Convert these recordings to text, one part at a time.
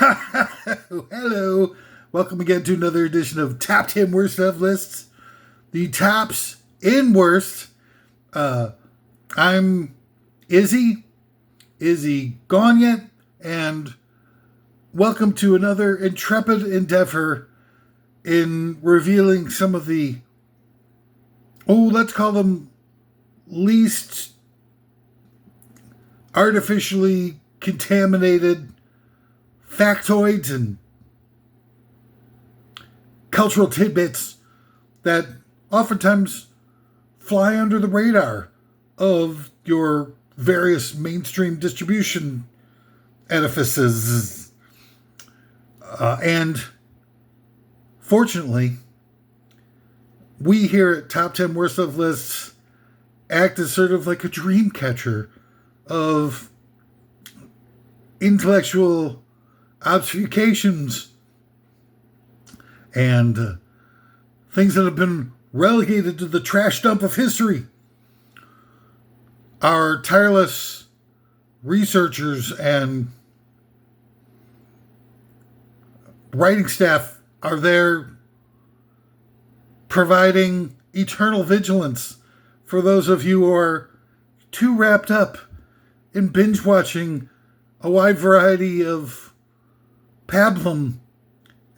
Hello. Welcome again to another edition of Top 10 Worst of Lists. The tops in worst. I'm Izzy. Izzy gone yet? And welcome to another intrepid endeavor in revealing some of the, let's call them least artificially contaminated factoids and cultural tidbits that oftentimes fly under the radar of your various mainstream distribution edifices. And fortunately, we here at Top 10 Worst of Lists act as sort of like a dream catcher of intellectual obfuscations and things that have been relegated to the trash dump of history. Our tireless researchers and writing staff are there providing eternal vigilance for those of you who are too wrapped up in binge watching a wide variety of pablum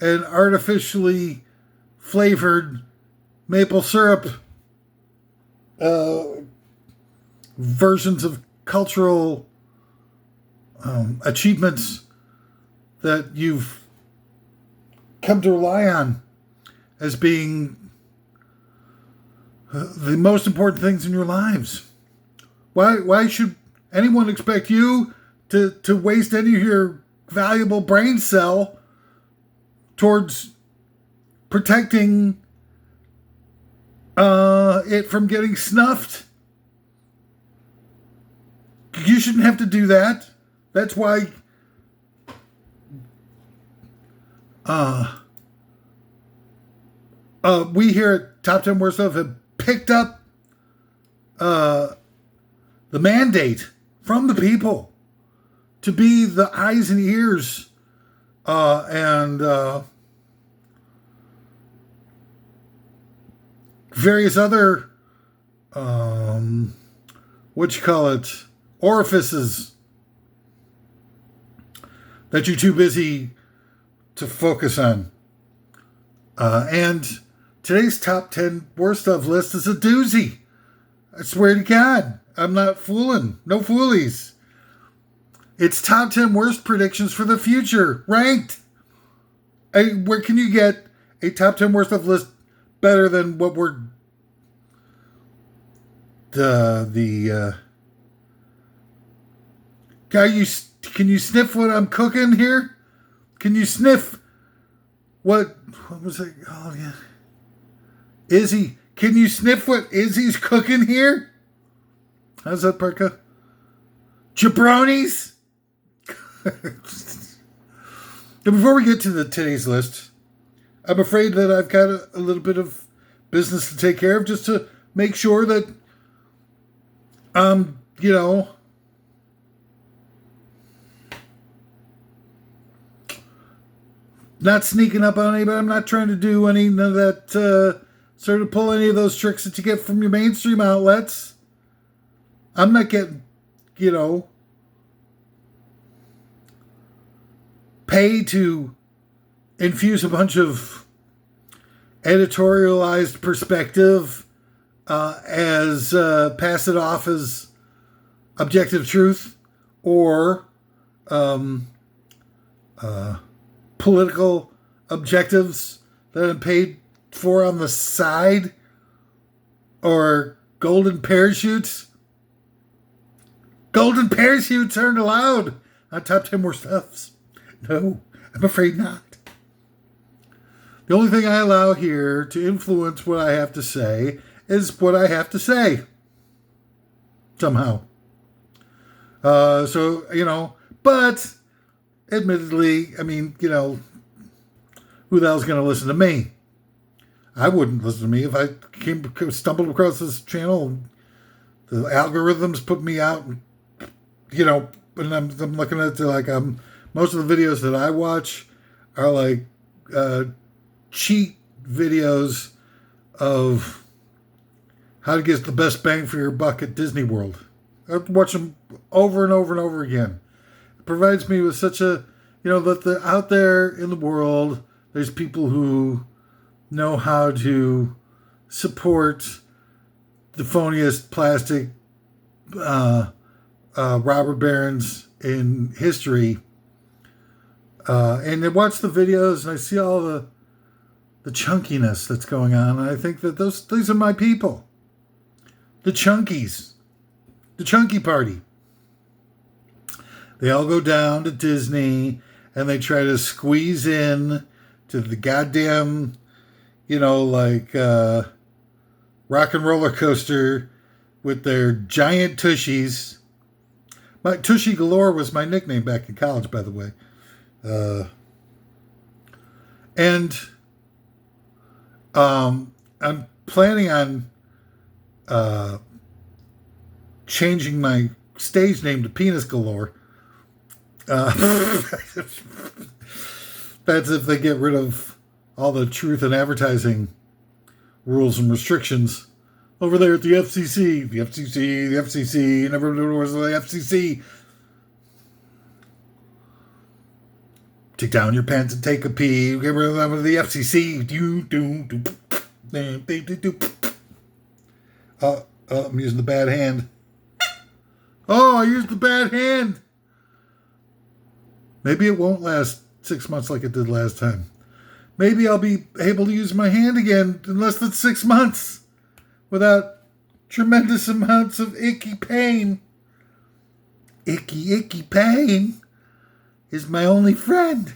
and artificially flavored maple syrup versions of cultural achievements that you've come to rely on as being the most important things in your lives. Why should anyone expect you to waste any of your valuable brain cell towards protecting it from getting snuffed? You shouldn't have to do that. That's why we here at Top 10 Worst Stuff have picked up the mandate from the people to be the eyes and ears and various other orifices that you're too busy to focus on. And today's Top 10 Worst Of list is a doozy. I swear to God, I'm not fooling. No foolies. It's Top 10 Worst Predictions for the Future, ranked. Where can you get a Top 10 Worst Of list better than what we're... Can you sniff what I'm cooking here? Can you sniff what was it? Oh, yeah. Izzy, can you sniff what Izzy's cooking here? How's that, Parka? Jabronis? Now, before we get to today's list, I'm afraid that I've got a little bit of business to take care of just to make sure that, not sneaking up on anybody. I'm not trying to do none of that, sort of pull any of those tricks that you get from your mainstream outlets. I'm not getting, paid to infuse a bunch of editorialized perspective as pass it off as objective truth or political objectives that I'm paid for on the side or golden parachutes. Golden parachutes aren't allowed on Top 10 More Stuffs. No, I'm afraid not. The only thing I allow here to influence what I have to say is what I have to say. Somehow. But admittedly, who the hell's going to listen to me? I wouldn't listen to me if I stumbled across this channel. The algorithms put me out, and I'm looking at it like I'm most of the videos that I watch are like cheat videos of how to get the best bang for your buck at Disney World. I watch them over and over and over again. It provides me with such a, that out there in the world, there's people who know how to support the phoniest plastic robber barons in history. And I watch the videos and I see all the chunkiness that's going on. And I think that these are my people. The chunkies. The chunky party. They all go down to Disney and they try to squeeze in to the goddamn, rock and roller coaster with their giant tushies. My Tushy Galore was my nickname back in college, by the way. And I'm planning on changing my stage name to Penis Galore. That's if they get rid of all the truth in advertising rules and restrictions over there at the FCC. The FCC, and everyone was the FCC. Take down your pants and take a pee. Get rid of the FCC. I'm using the bad hand. Oh, I used the bad hand. Maybe it won't last 6 months like it did last time. Maybe I'll be able to use my hand again in less than 6 months without tremendous amounts of icky pain. Icky pain is my only friend.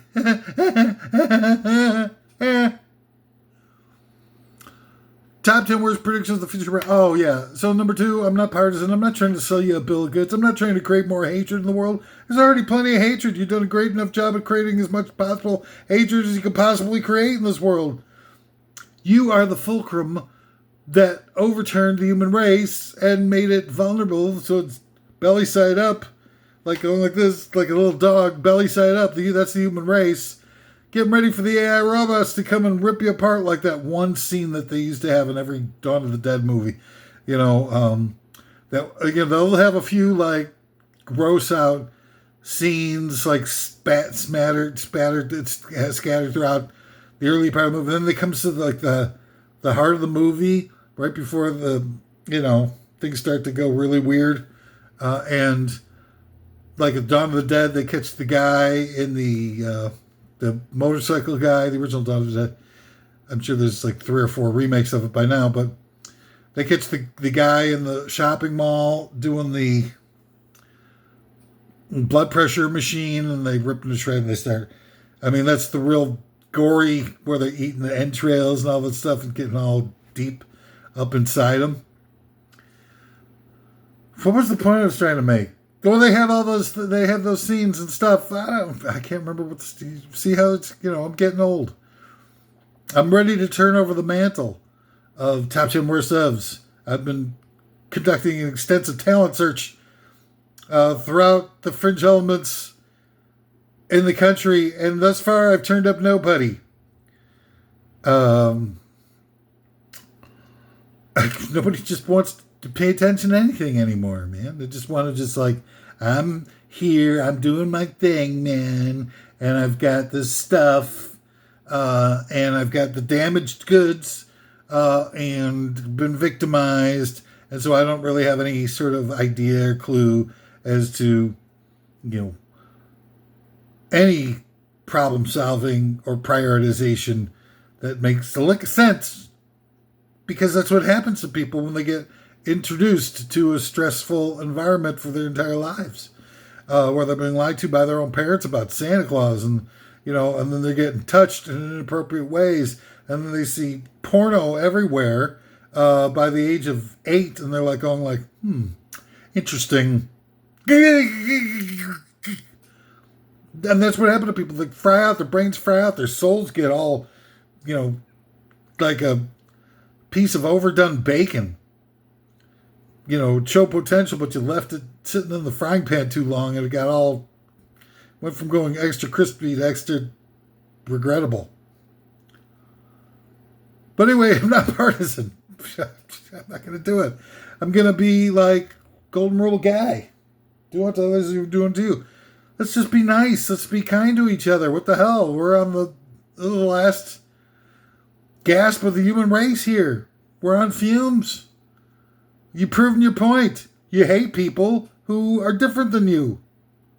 Top 10 worst predictions of the future. Oh, yeah. So, number 2, I'm not partisan. I'm not trying to sell you a bill of goods. I'm not trying to create more hatred in the world. There's already plenty of hatred. You've done a great enough job at creating as much possible hatred as you could possibly create in this world. You are the fulcrum that overturned the human race and made it vulnerable so it's belly side up, like going like this, like a little dog, belly side up. That's the human race. Getting ready for the AI robots to come and rip you apart like that one scene that they used to have in every Dawn of the Dead movie. They'll have a few like gross out scenes like scattered throughout the early part of the movie. Then they comes to like the heart of the movie right before the things start to go really weird, and like at Dawn of the Dead, they catch the guy in the motorcycle guy, the original Dawn of the Dead. I'm sure there's like 3 or 4 remakes of it by now, but they catch the guy in the shopping mall doing the blood pressure machine, and they rip him to shreds and they start. I mean, that's the real gory where they're eating the entrails and all that stuff and getting all deep up inside them. What was the point I was trying to make? Well, they have all those. They have those scenes and stuff. I can't remember what. See how it's. I'm getting old. I'm ready to turn over the mantle of Top 10 Worst Ofs. I've been conducting an extensive talent search throughout the fringe elements in the country, and thus far I've turned up nobody. Nobody just wants to pay attention to anything anymore, man. They just want to I'm here, I'm doing my thing, man, and I've got this stuff, and I've got the damaged goods, and been victimized, and so I don't really have any sort of idea or clue as to, any problem solving or prioritization that makes a lick of sense, because that's what happens to people when they get introduced to a stressful environment for their entire lives, where they're being lied to by their own parents about Santa Claus, and and then they're getting touched in inappropriate ways, and then they see porno everywhere by the age of 8, and they're like going like, interesting. And that's what happened to people. They fry out, their brains fry out, their souls get all, like a piece of overdone bacon. Show potential, but you left it sitting in the frying pan too long and it got all Went from going extra crispy to extra regrettable. But anyway, I'm not partisan. I'm not going to do it. I'm going to be like golden rule guy. Do unto others as you're doing to you. Let's just be nice. Let's be kind to each other. What the hell? We're on the last gasp of the human race here. We're on fumes. You've proven your point. You hate people who are different than you.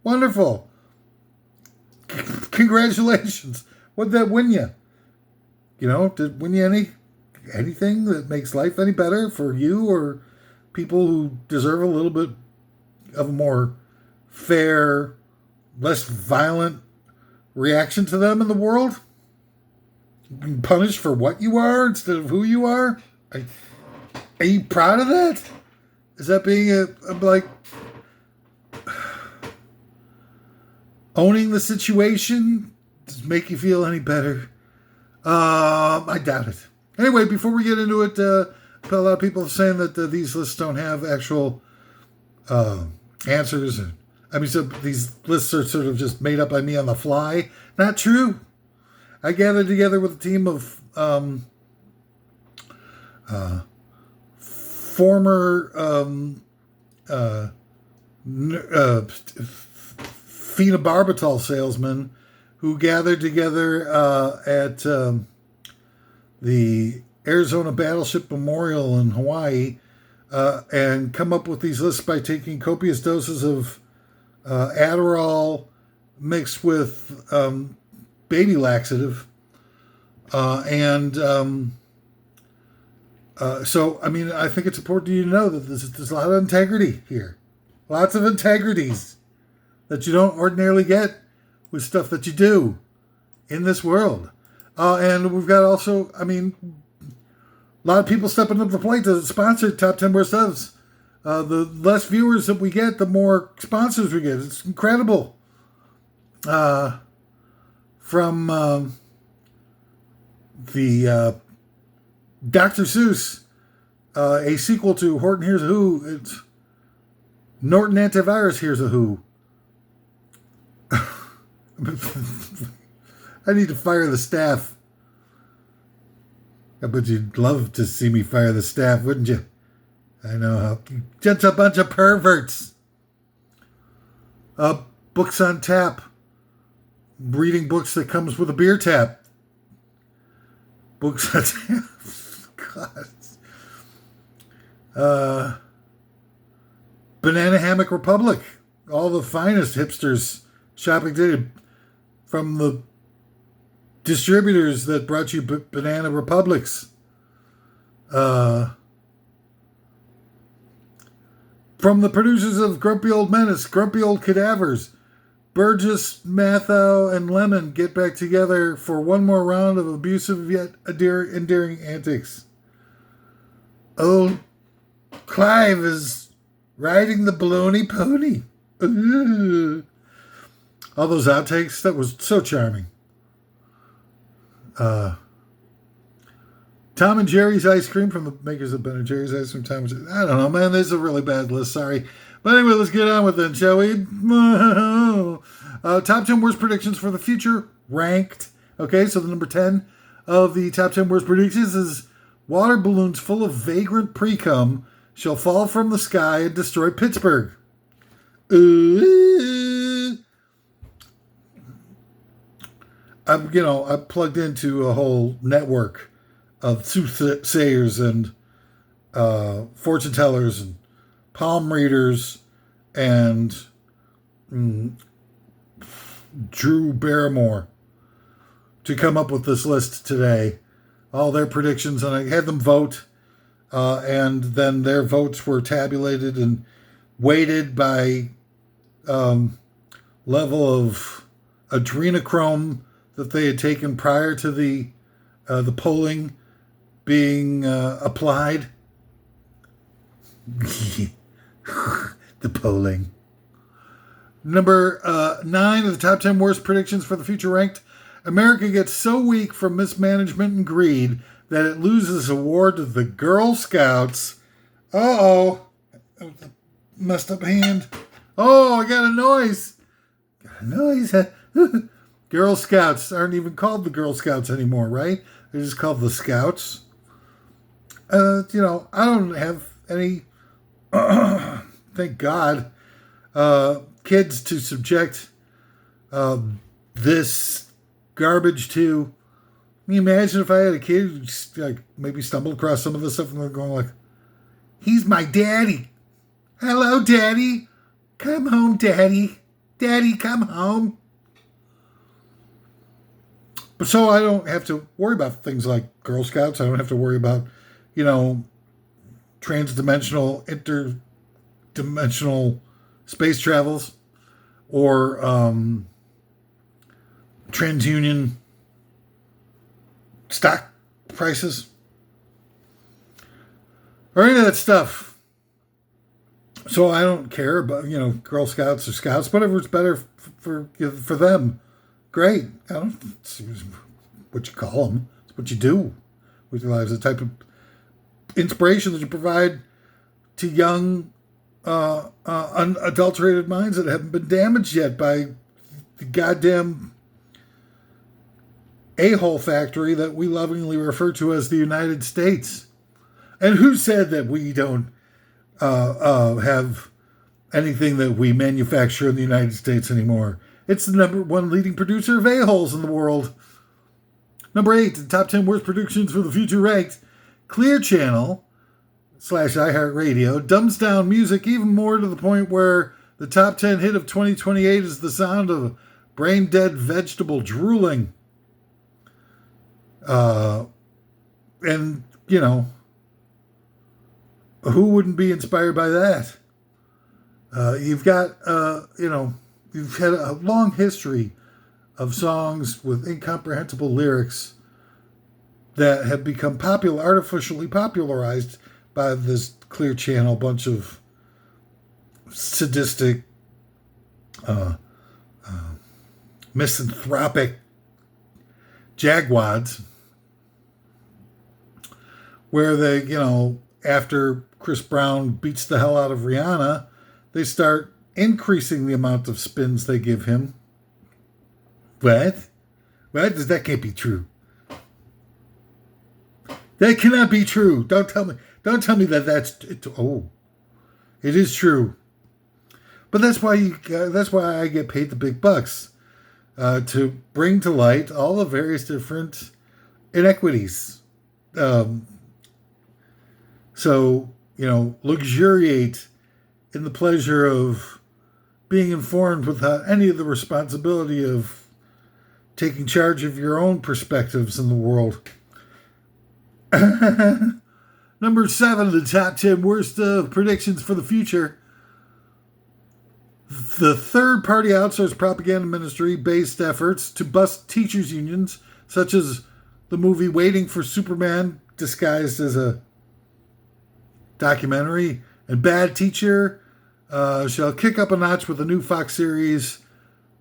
Wonderful. Congratulations. What'd that win you? You know, did it win you anything that makes life any better for you or people who deserve a little bit of a more fair, less violent reaction to them in the world? Being punished for what you are instead of who you are? Are you proud of that? Is that being like owning the situation? Does it make you feel any better? I doubt it. Anyway, before we get into it, a lot of people are saying that these lists don't have actual answers. So these lists are sort of just made up by me on the fly. Not true. I gathered together with a team of former phenobarbital salesmen who gathered together at the Arizona Battleship Memorial in Hawaii and come up with these lists by taking copious doses of Adderall mixed with baby laxative. So, I think it's important for you to know that there's a lot of integrity here. Lots of integrities that you don't ordinarily get with stuff that you do in this world. And we've got also, a lot of people stepping up to the plate to sponsor Top 10 Worst Ofs. The less viewers that we get, the more sponsors we get. It's incredible. From the Dr. Seuss, a sequel to Horton Hears a Who. It's Norton Antivirus Hears a Who. I need to fire the staff. But you'd love to see me fire the staff, wouldn't you? I know how. Just a bunch of perverts. Books on tap. Reading books that comes with a beer tap. Books on tap. God. Banana Hammock Republic. All the finest hipsters shopping today from the distributors that brought you Banana Republics. From the producers of Grumpy Old Menace, Grumpy Old Cadavers, Burgess, Mathau, and Lemon get back together for one more round of abusive yet endearing antics. Old Clive is riding the baloney pony. Ooh. All those outtakes, that was so charming. Tom and Jerry's ice cream from the makers of Ben & Jerry's ice cream. I don't know, man. This is a really bad list. Sorry. But anyway, let's get on with it, shall we? Top 10 worst predictions for the future, ranked. Okay, so the number 10 of the top 10 worst predictions is water balloons full of vagrant pre-cum shall fall from the sky and destroy Pittsburgh. I plugged into a whole network of soothsayers and fortune tellers and palm readers and Drew Barrymore to come up with this list today. All their predictions, and I had them vote, and then their votes were tabulated and weighted by level of adrenochrome that they had taken prior to the polling being applied. The polling. Number 9 of the top 10 worst predictions for the future ranked. America gets so weak from mismanagement and greed that it loses award to the Girl Scouts. Uh-oh. Messed up hand. Oh, I got a noise. No, he said, Girl Scouts aren't even called the Girl Scouts anymore, right? They're just called the Scouts. I don't have any, thank God, kids to subject this garbage to. Can you imagine if I had a kid who just, like, maybe stumbled across some of this stuff and they're going like, he's my daddy. Hello, daddy. Come home, daddy. Daddy, come home. But so I don't have to worry about things like Girl Scouts. I don't have to worry about, transdimensional, interdimensional space travels or TransUnion stock prices or any of that stuff. So I don't care about, Girl Scouts or Scouts, whatever's better for them. Great. I don't see what you call them. It's what you do with your lives. The type of inspiration that you provide to young, unadulterated minds that haven't been damaged yet by the goddamn a-hole factory that we lovingly refer to as the United States. And who said that we don't have anything that we manufacture in the United States anymore? It's the number one leading producer of a-holes in the world. Number 8, the top 10 worst productions for the future ranked. Clear Channel / iHeartRadio dumbs down music even more to the point where the top 10 hit of 2028 is the sound of brain-dead vegetable drooling. And, who wouldn't be inspired by that? You've got, you've had a long history of songs with incomprehensible lyrics that have become artificially popularized by this Clear Channel bunch of sadistic, misanthropic jagwads, where they, after Chris Brown beats the hell out of Rihanna, they start increasing the amount of spins they give him. What? That can't be true. That cannot be true. Don't tell me that that's... it is true. But that's why I get paid the big bucks. To bring to light all the various different inequities. So, luxuriate in the pleasure of being informed without any of the responsibility of taking charge of your own perspectives in the world. Number 7, the top 10 worst predictions for the future. The third-party outsourced propaganda ministry-based efforts to bust teachers' unions, such as the movie Waiting for Superman, disguised as a documentary, and Bad Teacher, shall kick up a notch with a new Fox series,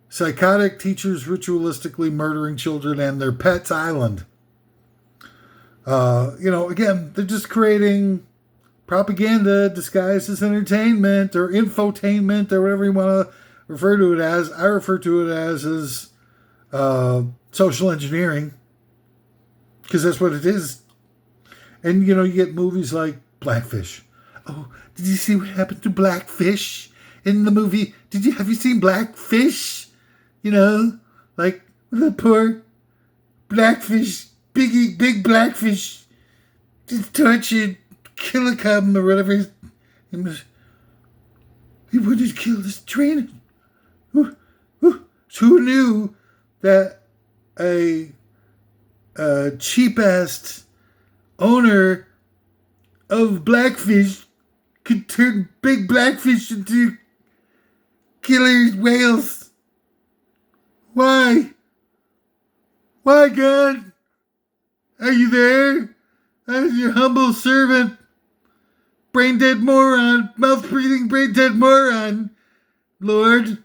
Psychotic Teachers Ritualistically Murdering Children and Their Pets Island. Again, they're just creating propaganda disguised as entertainment or infotainment or whatever you want to refer to it as. I refer to it as social engineering, because that's what it is. And, you get movies like Blackfish. Oh, did you see what happened to Blackfish in the movie? Have you seen Blackfish? Like the poor Blackfish, big Blackfish, just tortured Killicum or whatever. He would have killed his trainer. Who knew that a cheap-ass owner of Blackfish could turn big Blackfish into killer whales? Why? Why, God? Are you there? I'm your humble servant. Brain-dead moron. Mouth-breathing brain-dead moron. Lord,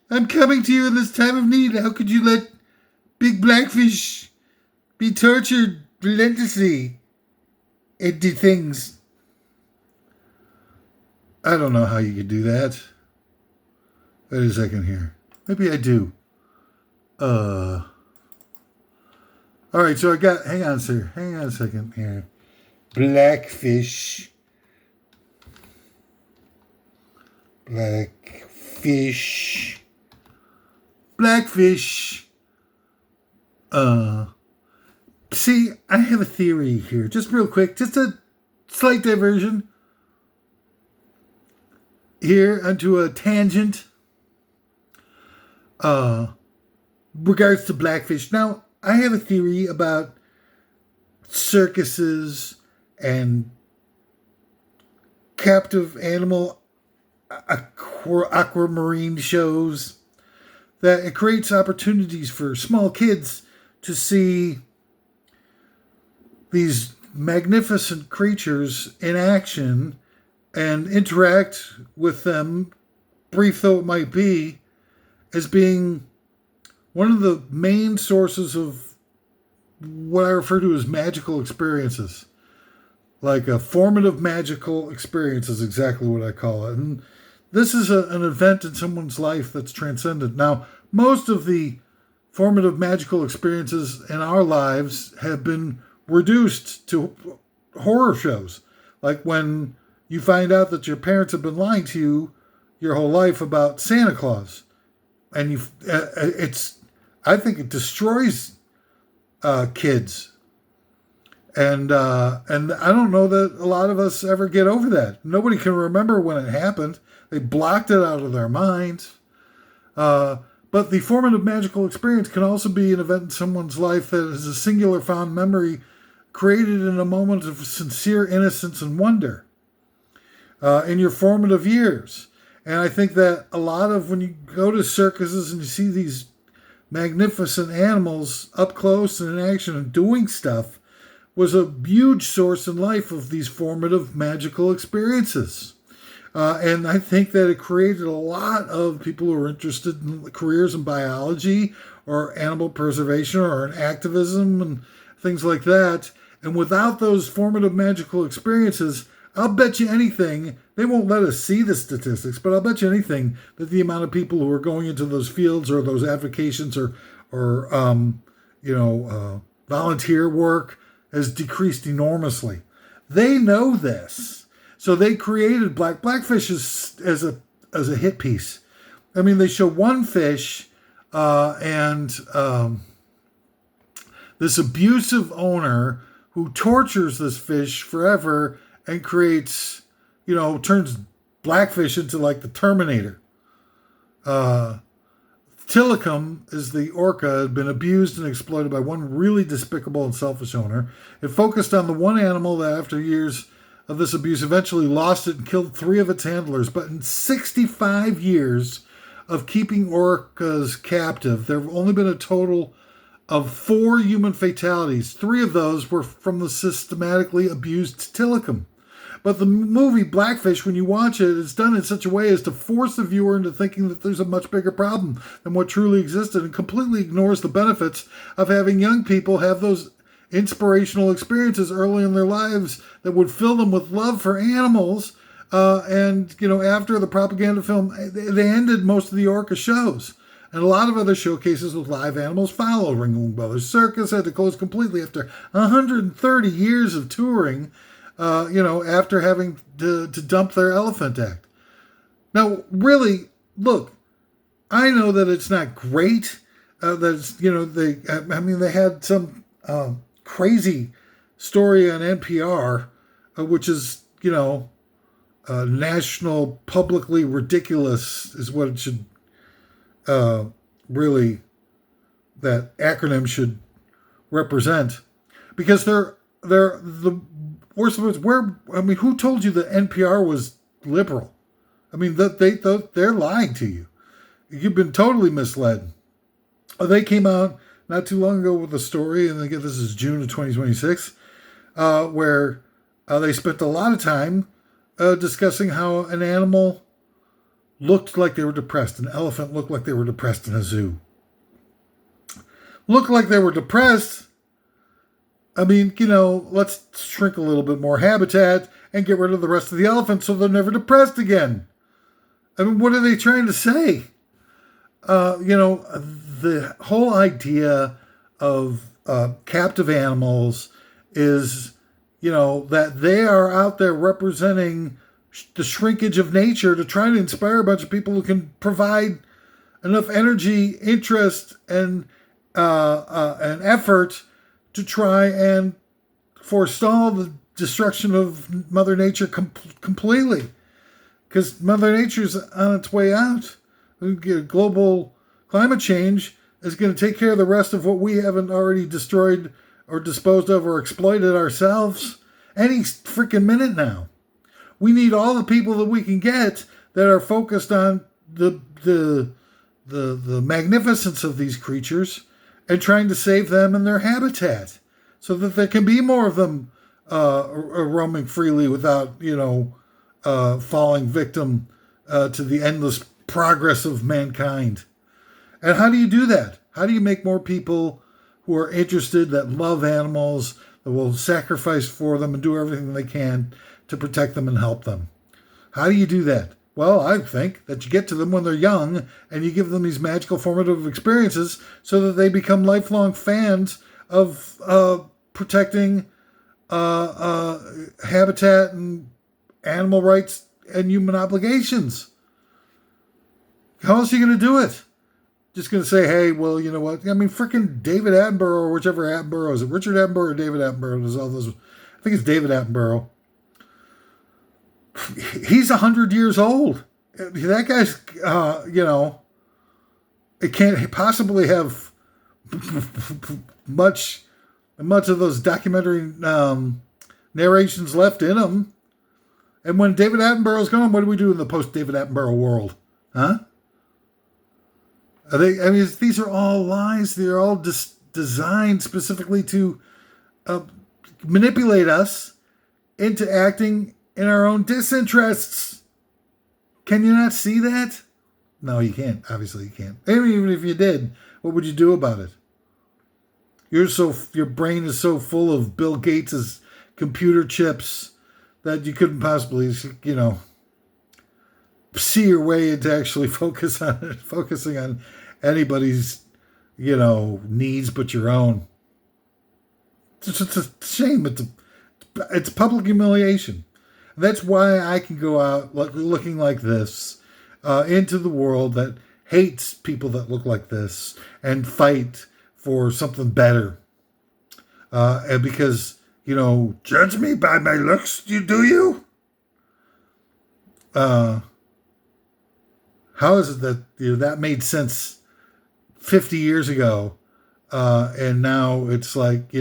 I'm coming to you in this time of need. How could you let big Blackfish be tortured relentlessly and do things? I don't know how you could do that. Wait a second here. Maybe I do. All right, so I got, hang on, sir. Hang on a second here. Blackfish. Blackfish. Blackfish. See, I have a theory here. Just real quick, just a slight diversion. Here onto a tangent. Regards to blackfish. Now, I have a theory about circuses and captive animal aquamarine shows, that it creates opportunities for small kids to see these magnificent creatures in action and interact with them, brief though it might be, as being one of the main sources of what I refer to as magical experiences. Like a formative magical experience is exactly what I call it. And this is an event in someone's life that's transcendent. Now, most of the formative magical experiences in our lives have been reduced to horror shows. Like when you find out that your parents have been lying to you your whole life about Santa Claus. And I think it destroys kids. And I don't know that a lot of us ever get over that. Nobody can remember when it happened. They blocked it out of their minds. But the formative magical experience can also be an event in someone's life that is a singular fond memory created in a moment of sincere innocence and wonder in your formative years. And I think that a lot of when you go to circuses and you see these magnificent animals up close and in action and doing stuff was a huge source in life of these formative magical experiences. And I think that it created a lot of people who are interested in careers in biology or animal preservation or in activism and things like that. And without those formative magical experiences, I'll bet you anything, they won't let us see the statistics, but I'll bet you anything that the amount of people who are going into those fields or those avocations or volunteer work has decreased enormously. They know this. So they created Blackfish as a hit piece. I mean, they show one fish and this abusive owner who tortures this fish forever and creates, turns Blackfish into like the Terminator. Tilikum is the orca, had been abused and exploited by one really despicable and selfish owner. It focused on the one animal that after years of this abuse eventually lost it and killed 3 of its handlers. But in 65 years of keeping orcas captive, there have only been a total of 4 human fatalities. 3 of those were from the systematically abused Tilikum. But the movie Blackfish, when you watch it, it's done in such a way as to force the viewer into thinking that there's a much bigger problem than what truly existed and completely ignores the benefits of having young people have those inspirational experiences early in their lives that would fill them with love for animals. After the propaganda film, they ended most of the orca shows. And a lot of other showcases with live animals followed. Ringling Brothers Circus had to close completely after 130 years of touring. After having to dump their elephant act. Now, really, look, I know that it's not great. They had some crazy story on NPR, which is, national publicly ridiculous is what it should really, that acronym should represent. Because they're the worst of it, who told you that NPR was liberal? I mean, they're lying to you. You've been totally misled. They came out not too long ago with a story, and again, this is June of 2026, where they spent a lot of time discussing how an animal looked like they were depressed. An elephant looked like they were depressed in a zoo. Looked like they were depressed. I mean, let's shrink a little bit more habitat and get rid of the rest of the elephants so they're never depressed again. I mean, what are they trying to say? The whole idea of captive animals is, that they are out there representing the shrinkage of nature to try to inspire a bunch of people who can provide enough energy, interest, and effort to try and forestall the destruction of Mother Nature completely. Because Mother Nature's on its way out. Global climate change is going to take care of the rest of what we haven't already destroyed or disposed of or exploited ourselves any freaking minute now. We need all the people that we can get that are focused on the magnificence of these creatures and trying to save them and their habitat so that there can be more of them roaming freely without, falling victim to the endless progress of mankind. And how do you do that? How do you make more people who are interested, that love animals, that will sacrifice for them and do everything they can to protect them and help them? How do you do that? Well, I think that you get to them when they're young and you give them these magical formative experiences so that they become lifelong fans of protecting habitat and animal rights and human obligations. How else are you going to do it? Just going to say, hey, well, you know what? I mean, freaking David Attenborough or whichever Attenborough. Is it Richard Attenborough or David Attenborough? There's all those. I think it's David Attenborough. He's 100 years old. That guy's, it can't possibly have much of those documentary narrations left in him. And when David Attenborough's gone, what do we do in the post-David Attenborough world? Huh? These are all lies. They're all designed specifically to manipulate us into acting in our own disinterests. Can you not see that? No, you can't. Obviously, you can't. Even if you did, what would you do about it? Your brain is so full of Bill Gates' computer chips that you couldn't possibly, see your way into actually focusing on anybody's, needs but your own. It's just a shame. It's public humiliation. That's why I can go out looking like this into the world that hates people that look like this and fight for something better. And because, judge me by my looks, do you? How is it that that made sense 50 years ago, and now it's like,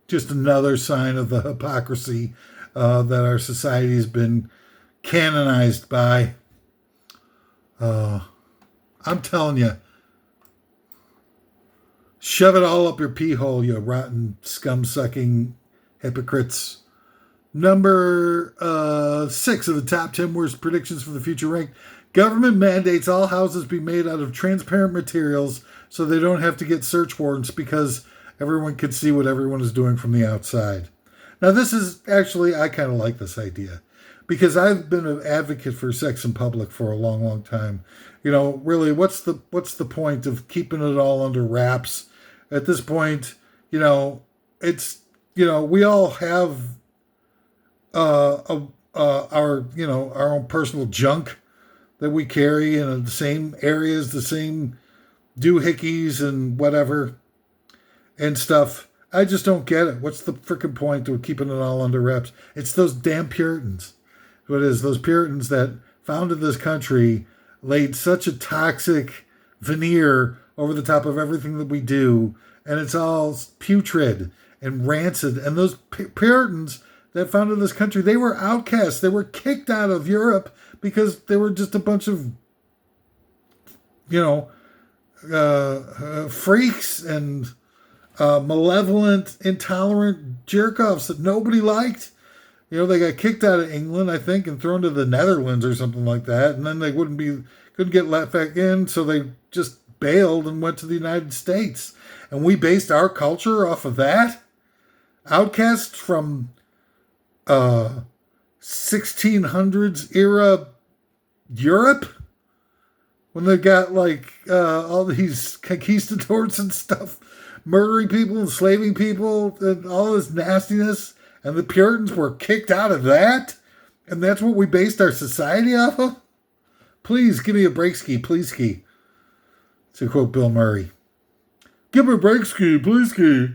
just another sign of the hypocrisy that our society has been canonized by. I'm telling you, shove it all up your pee hole, you rotten, scum-sucking hypocrites. Number 6 of the top 10 worst predictions for the future ranked. Government mandates all houses be made out of transparent materials so they don't have to get search warrants because everyone can see what everyone is doing from the outside. Now, this is actually, I kind of like this idea because I've been an advocate for sex in public for a long, long time. Really, what's the point of keeping it all under wraps? At this point, it's, we all have our own personal junk that we carry in the same areas, the same doohickeys and whatever and stuff. I just don't get it. What's the freaking point of keeping it all under wraps? It's those damn Puritans. What it is, those Puritans that founded this country laid such a toxic veneer over the top of everything that we do, and it's all putrid and rancid. And those Puritans that founded this country, they were outcasts. They were kicked out of Europe because they were just a bunch of, freaks and malevolent, intolerant jerk-offs that nobody liked. They got kicked out of England, I think, and thrown to the Netherlands or something like that. And then they couldn't get let back in, so they just bailed and went to the United States. And we based our culture off of that. Outcasts from 1600s era Europe. when they got like all these conquistadors and stuff murdering people, enslaving people, and all this nastiness, and the Puritans were kicked out of that, and that's what we based our society off of? Please give me a break ski, please ski. To quote Bill Murray. Give me a break ski, please ski.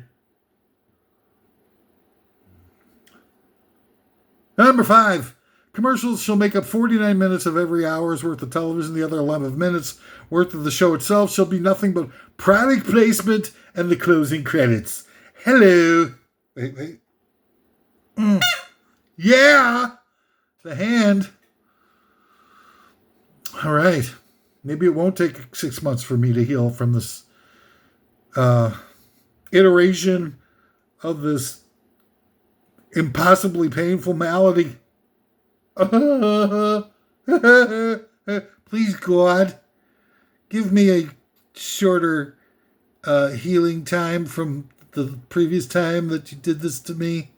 Number 5. Commercials shall make up 49 minutes of every hour's worth of television. The other 11 minutes worth of the show itself shall be nothing but product placement and the closing credits. Hello. Wait. Yeah. The hand. All right. Maybe it won't take 6 months for me to heal from this iteration of this impossibly painful malady. Please, God, give me a shorter healing time from the previous time that you did this to me,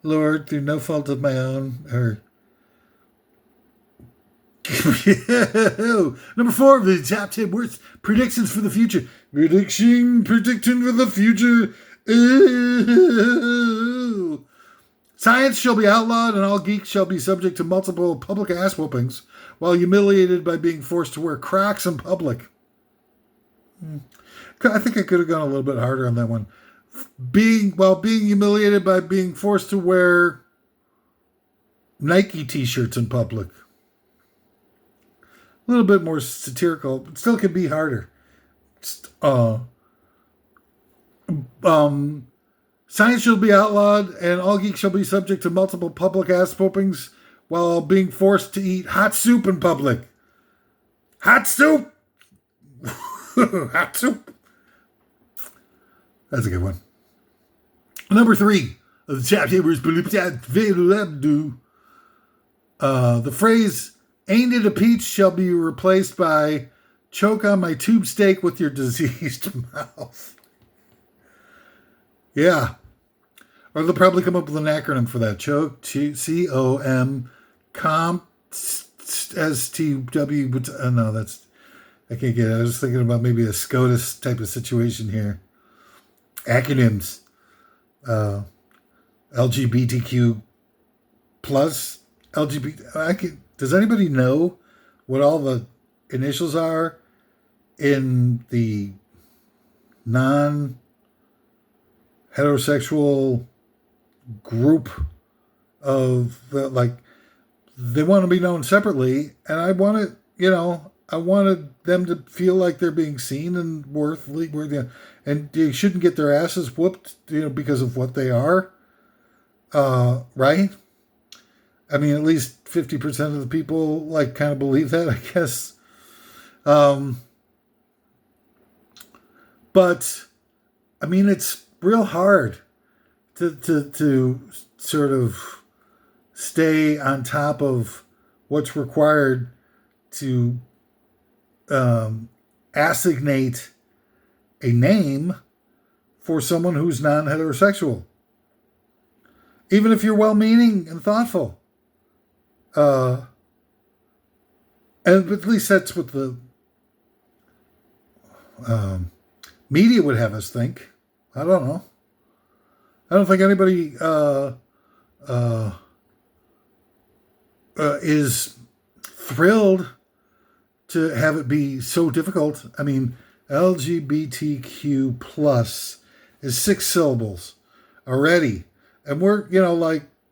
Lord, through no fault of my own. Or Number 4 of the top 10 worst predictions for the future. Predicting for the future. Ooh. Science shall be outlawed and all geeks shall be subject to multiple public ass whoopings while humiliated by being forced to wear Crocs in public. I think I could have gone a little bit harder on that one. Being humiliated by being forced to wear Nike t-shirts in public. A little bit more satirical, but still could be harder. Science shall be outlawed, and all geeks shall be subject to multiple public ass whoopings while being forced to eat hot soup in public. Hot soup! Hot soup! That's a good one. Number 3 of the chapter was the phrase "ain't it a peach" shall be replaced by "choke on my tube steak with your diseased mouth." Yeah. Or they'll probably come up with an acronym for that. Choke, C-O-M, comp, S-T-W. No, that's, I can't get it. I was thinking about maybe a SCOTUS type of situation here. Acronyms. LGBTQ plus. Does anybody know what all the initials are in the non-heterosexual group of they want to be known separately, and I wanted them to feel like they're being seen and worthy, and they shouldn't get their asses whooped, because of what they are, right? I mean, at least 50% of the people kind of believe that, I guess. But I mean, it's real hard to sort of stay on top of what's required to assignate a name for someone who's non-heterosexual. Even if you're well-meaning and thoughtful. And at least that's what the media would have us think. I don't know. I don't think anybody is thrilled to have it be so difficult. I mean, LGBTQ plus is 6 syllables already. And we're,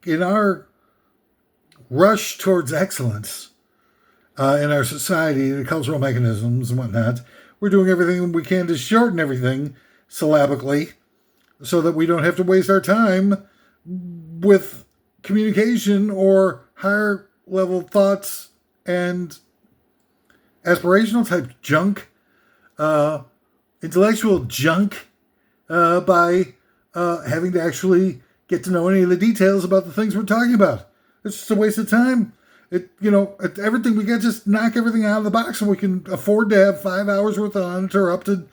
in our rush towards excellence in our society, the cultural mechanisms and whatnot, we're doing everything we can to shorten everything syllabically so that we don't have to waste our time with communication or higher level thoughts and aspirational type junk, intellectual junk, by having to actually get to know any of the details about the things we're talking about. It's just a waste of time. Everything we get, just knock everything out of the box, and we can afford to have 5 hours worth of uninterrupted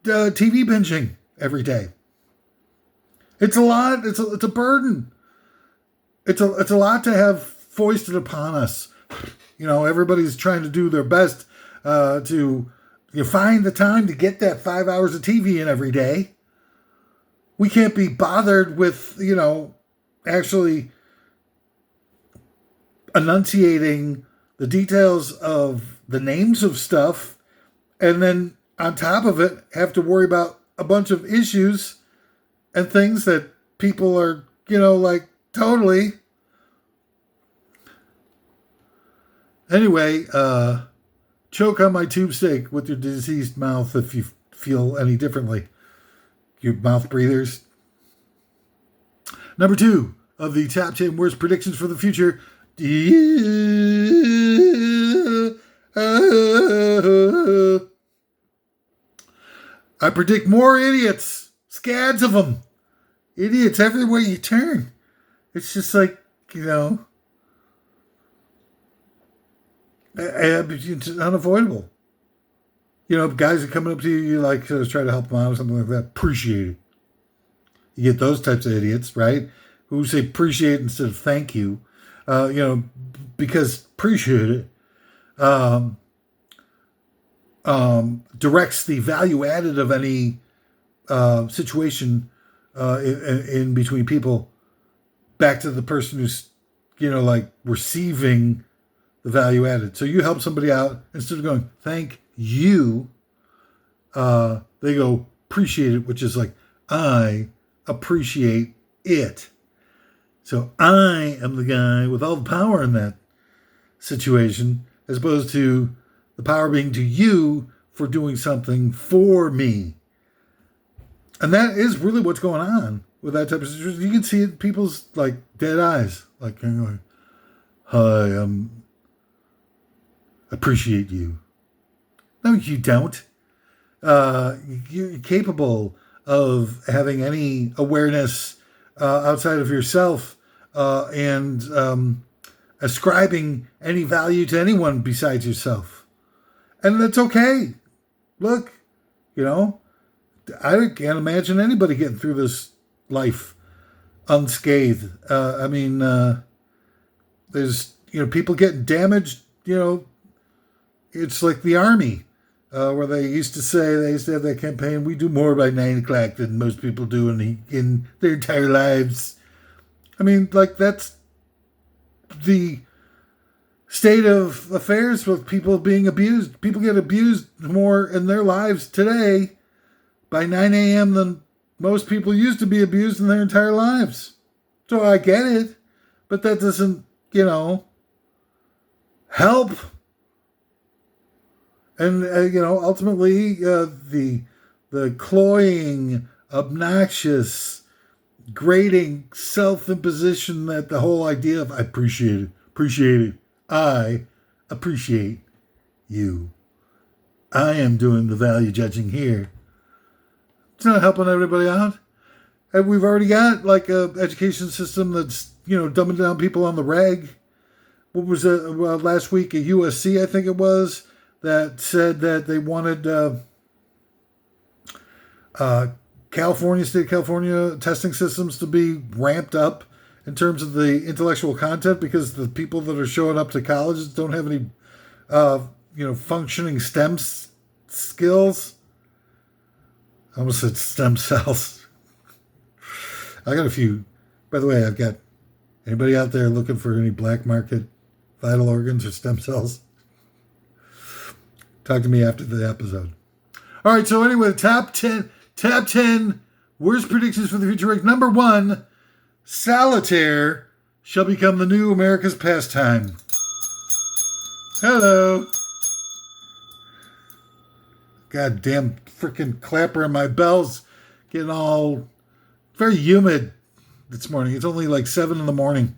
TV binging every day. It's a lot. It's a burden. It's a lot to have foisted upon us. Everybody's trying to do their best to find the time to get that 5 hours of TV in every day. We can't be bothered with, actually enunciating the details of the names of stuff, and then on top of it have to worry about a bunch of issues and things that people are, totally. Anyway, choke on my tube steak with your diseased mouth if you feel any differently. Your mouth breathers. Number 2 of the top 10 worst predictions for the future. I predict more idiots. Scads of them. Idiots everywhere you turn. It's just like, it's unavoidable. Guys are coming up to you, try to help them out or something like that. Appreciate it. You get those types of idiots, right? Who say appreciate instead of thank you. Because appreciate it directs the value added of any situation in between people back to the person who's, receiving the value added. So you help somebody out, instead of going, thank you, they go, appreciate it, which is like, I appreciate it. So I am the guy with all the power in that situation, as opposed to the power being to you for doing something for me. And that is really what's going on with that type of situation. You can see it in people's dead eyes. Hi, appreciate you. No, you don't. You're capable of having any awareness outside of yourself and ascribing any value to anyone besides yourself. And that's okay. Look, I can't imagine anybody getting through this life unscathed. There's, people getting damaged, it's like the army, where they used to have that campaign, we do more by 9 o'clock than most people do in their entire lives. That's the state of affairs with people being abused. People get abused more in their lives today by 9 a.m. than most people used to be abused in their entire lives. So I get it, but that doesn't, help. And, ultimately, the cloying, obnoxious, grating self-imposition that the whole idea of I appreciate it. I appreciate you. I am doing the value judging here. It's not helping everybody out. And we've already got a education system that's, dumbing down people on the reg. What was it last week at USC, I think it was, that said that they wanted state of California testing systems to be ramped up in terms of the intellectual content, because the people that are showing up to colleges don't have any, functioning STEM skills. I almost said stem cells. I got a few. By the way, I've got anybody out there looking for any black market vital organs or stem cells? Talk to me after the episode. All right, so anyway, top 10 worst predictions for the future. Number 1, solitaire shall become the new America's pastime. Hello. Goddamn freaking clapper in my bells. Getting all very humid this morning. It's only 7 in the morning.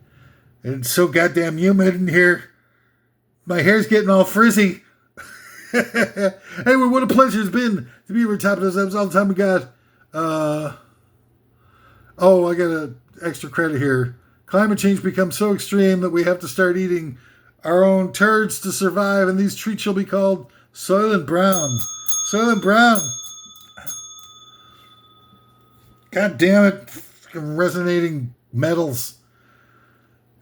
And it's so goddamn humid in here. My hair's getting all frizzy. Anyway, what a pleasure it's been to be over top of those episodes all the time we got. I got an extra credit here. Climate change becomes so extreme that we have to start eating our own turds to survive, and these treats shall be called Soylent Brown. Soylent Brown. God damn it. Resonating metals.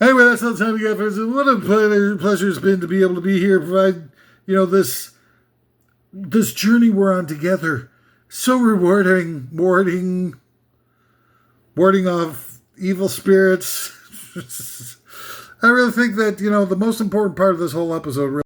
Anyway, that's all the time we got for us. What a pleasure it's been to be able to be here, provide, this this journey we're on together. So rewarding, warding off evil spirits. I really think that, the most important part of this whole episode